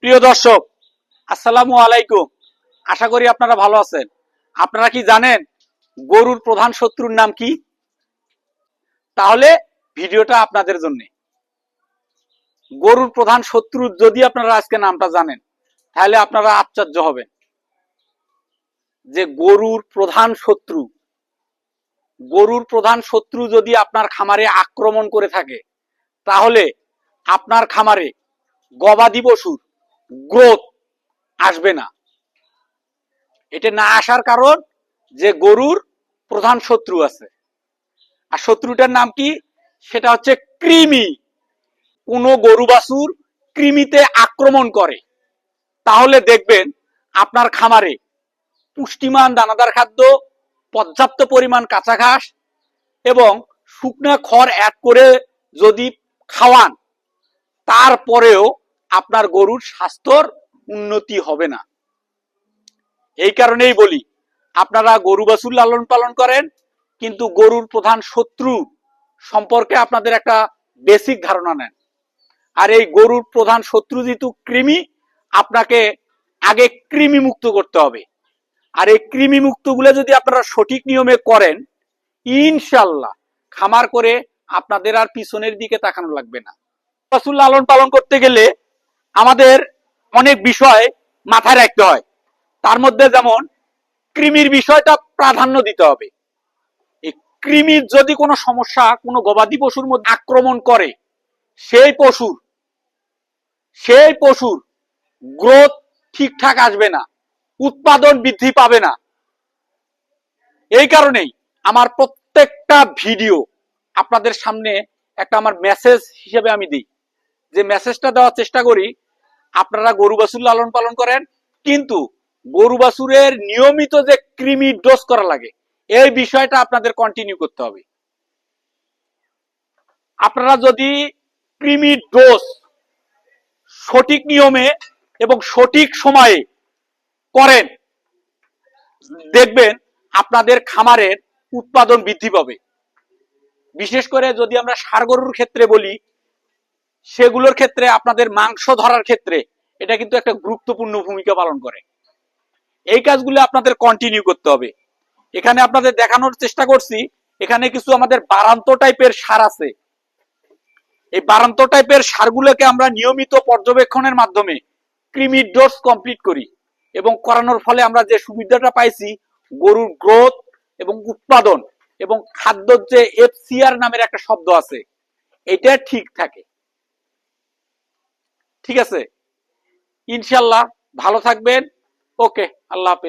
প্রিয় দর্শক, আসসালামু আলাইকুম। আশা করি আপনারা ভালো আছেন। আপনারা কি জানেন গরুর প্রধান শত্রুর নাম কি? তাহলে ভিডিওটা আপনাদের জন্য। গরুর প্রধান শত্রু যদি আপনারা আজকে নামটা জানেন, তাহলে আপনারা আশ্চর্য হবেন যে গরুর প্রধান শত্রু যদি আপনার খামারে আক্রমণ করে থাকে, তাহলে আপনার খামারে গবাদি পশুর গ্রোথ আসবে না। এটা না আসার কারণ যে গরুর প্রধান শত্রু আছে। আর শত্রুটার নাম কি? সেটা হচ্ছে কৃমি। কোনো গরু বাছুর কৃমিতে আক্রমণ করে, তাহলে দেখবেন আপনার খামারে পুষ্টিমান দানাদার খাদ্য, পর্যাপ্ত পরিমাণ কাঁচা ঘাস এবং শুকনা খড় অ্যাড করে যদি খাওয়ান, তারপরেও আপনার গরুর স্বাস্থ্যর উন্নতি হবে না। এই কারণেই বলি, আপনারা গরু বাছুর লালন পালন করেন, কিন্তু গরুর প্রধান শত্রু সম্পর্কে আপনাদের একটা বেসিক ধারণা নেন। আর এই গরুর প্রধান শত্রু যেহেতু কৃমি, আপনাকে আগে কৃমি মুক্ত করতে হবে। আর এই কৃমি মুক্ত গুলো যদি আপনারা সঠিক নিয়মে করেন, ইনশাল্লাহ খামার করে আপনাদের আর পিছনের দিকে তাকানো লাগবে না। বাছুর লালন পালন করতে গেলে আমাদের অনেক বিষয় মাথায় রাখতে হয়। তার মধ্যে যেমন কৃমির বিষয়টা প্রাধান্য দিতে হবে। এই কৃমির যদি কোনো সমস্যা কোনো গবাদি পশুর মধ্যে আক্রমণ করে, সেই পশুর গ্রোথ ঠিকঠাক আসবে না, উৎপাদন বৃদ্ধি পাবে না। এই কারণেই আমার প্রত্যেকটা ভিডিও আপনাদের সামনে একটা আমার মেসেজ হিসেবে আমি দিই, যে মেসেজটা দেওয়ার চেষ্টা করি, আপনারা গরু বাছুর লালন পালন করেন, কিন্তু গরু বাছুরের নিয়মিত যে কৃমি ডোজ করা লাগে, এই বিষয়টা আপনাদের কন্টিনিউ করতে হবে। আপনারা যদি কৃমি ডোজ সঠিক নিয়মে এবং সঠিক সময়ে করেন, দেখবেন আপনাদের খামারের উৎপাদন বৃদ্ধি পাবে। বিশেষ করে যদি আমরা ষাঁড় গরুর ক্ষেত্রে বলি, সেগুলোর ক্ষেত্রে আপনাদের মাংস ধরার ক্ষেত্রে এটা কিন্তু একটা গুরুত্বপূর্ণ ভূমিকা পালন করে। এই কাজগুলো আপনাদের কন্টিনিউ করতে হবে। এখানে আপনাদের দেখানোর চেষ্টা করছি, এখানে কিছু আমাদের বারান্ত টাইপের সার আছে। এই বারান্ত টাইপের সারগুলোকে আমরা নিয়মিত পর্যবেক্ষণের মাধ্যমে কৃমির ডোজ কমপ্লিট করি, এবং করানোর ফলে আমরা যে সুবিধাটা পাইছি, গরুর গ্রোথ এবং উৎপাদন এবং খাদ্যর যে এফসিআর নামের একটা শব্দ আছে, এটা ঠিক থাকে। ঠিক আছে, ইনশাল্লাহ ভালো থাকবেন। ওকে, আল্লাহ হাফেজ।